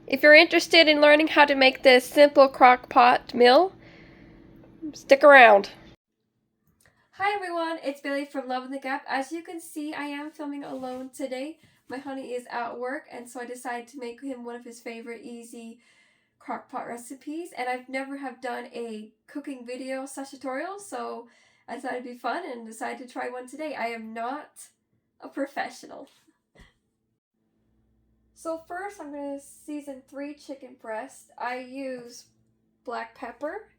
If you're interested in learning how to make this simple crock pot meal, stick around. Hi everyone, it's Bailey from Love in the Gap. As you can see, I am filming alone today. My honey is at work, and so I decided to make him one of his favorite easy crock pot recipes. And I've never have done a cooking video / tutorial, so I thought it'd be fun and decided to try one today. I am not a professional. So first I'm going to season 3 chicken breasts. I use black pepper,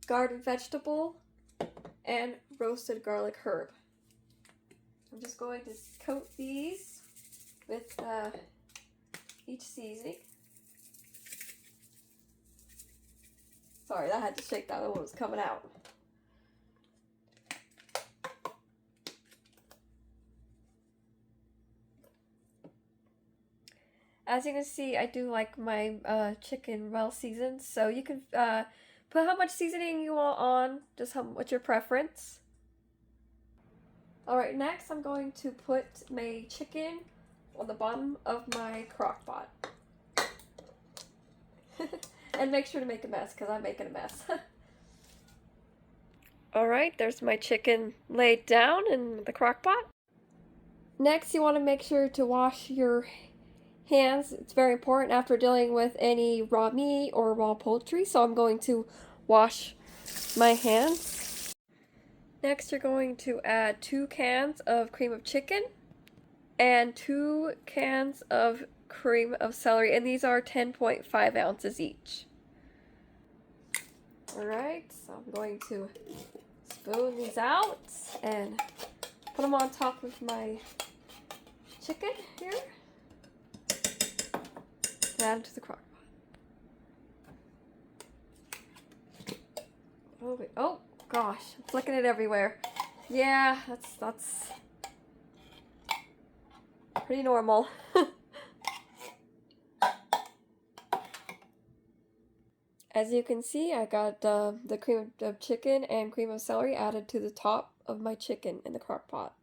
garden vegetable, and roasted garlic herb. I'm just going to coat these with each seasoning. Sorry, that had to shake that one was coming out. As you can see, I do like my chicken well seasoned, so you can put how much seasoning you want on, just what's your preference. Alright, next I'm going to put my chicken on the bottom of my crock pot. And make sure to make a mess, because I'm making a mess. Alright, there's my chicken laid down in the crock pot. Next, you want to make sure to wash your hands. It's very important after dealing with any raw meat or raw poultry, so I'm going to wash my hands. Next, you're going to add 2 cans of cream of chicken and 2 cans of cream of celery, and these are 10.5 ounces each. Alright, so I'm going to spoon these out and put them on top of my chicken here. Add them to the crock pot. Oh, wait. Oh gosh, I'm flicking it everywhere. Yeah, that's pretty normal. As you can see, I got the cream of chicken and cream of celery added to the top of my chicken in the crock pot.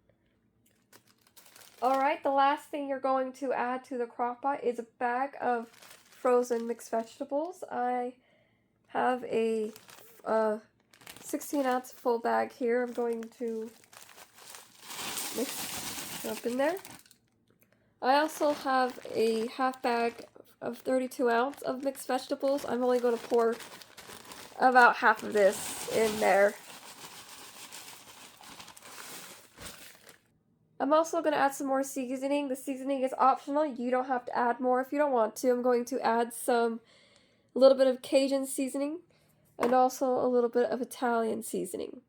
Alright, the last thing you're going to add to the crock pot is a bag of frozen mixed vegetables. I have a 16-ounce full bag here. I'm going to mix it up in there. I also have a half bag of 32 ounce of mixed vegetables. I'm only going to pour about half of this in there. I'm also going to add some more seasoning. The seasoning is optional. You don't have to add more if you don't want to. I'm going to add a little bit of Cajun seasoning and also a little bit of Italian seasoning.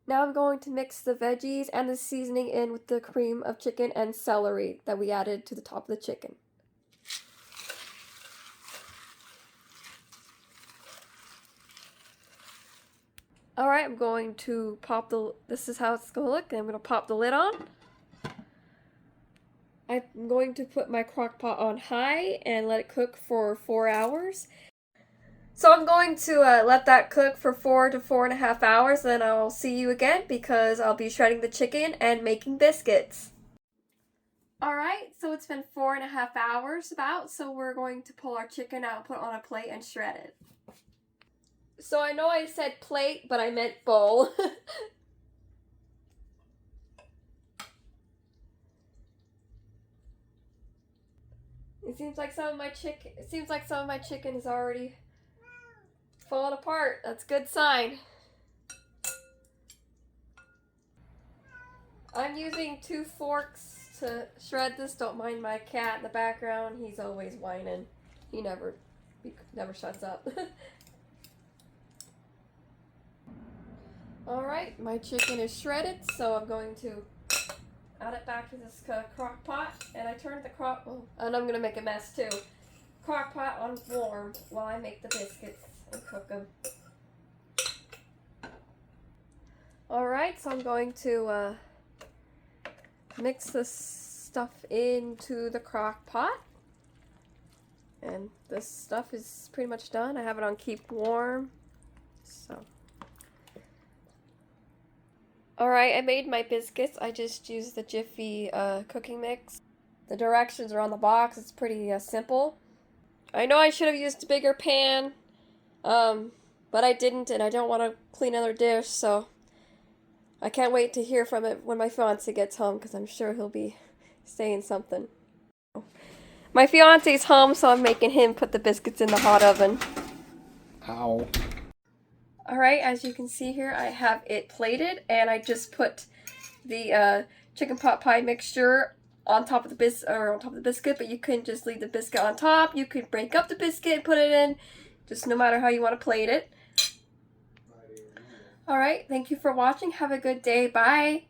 Now I'm going to mix the veggies and the seasoning in with the cream of chicken and celery that we added to the top of the chicken. Alright, I'm going to this is how it's going to look. I'm going to pop the lid on. I'm going to put my crock pot on high and let it cook for 4 hours. So I'm going to let that cook for 4 to 4.5 hours, then I'll see you again because I'll be shredding the chicken and making biscuits. Alright, so it's been 4.5 hours about, so we're going to pull our chicken out, put it on a plate, and shred it. So I know I said plate, but I meant bowl. It seems like some of my chicken is already falling apart. That's a good sign. I'm using 2 forks to shred this. Don't mind my cat in the background. He's always whining. He never shuts up. Alright, my chicken is shredded, so I'm going to add it back to this crock pot. And I turned the and I'm going to make a mess too. Crock pot on warm while I make the biscuits and cook them. Alright, so I'm going to mix this stuff into the crock pot. And this stuff is pretty much done. I have it on keep warm. So. Alright, I made my biscuits. I just used the Jiffy cooking mix. The directions are on the box. It's pretty simple. I know I should have used a bigger pan, but I didn't, and I don't want to clean another dish, so I can't wait to hear from it when my fiance gets home, because I'm sure he'll be saying something. My fiance's home, so I'm making him put the biscuits in the hot oven. Ow. Alright, as you can see here, I have it plated, and I just put the chicken pot pie mixture on top of the biscuit, but you can just leave the biscuit on top. You could break up the biscuit and put it in, just no matter how you want to plate it. Alright, thank you for watching. Have a good day. Bye!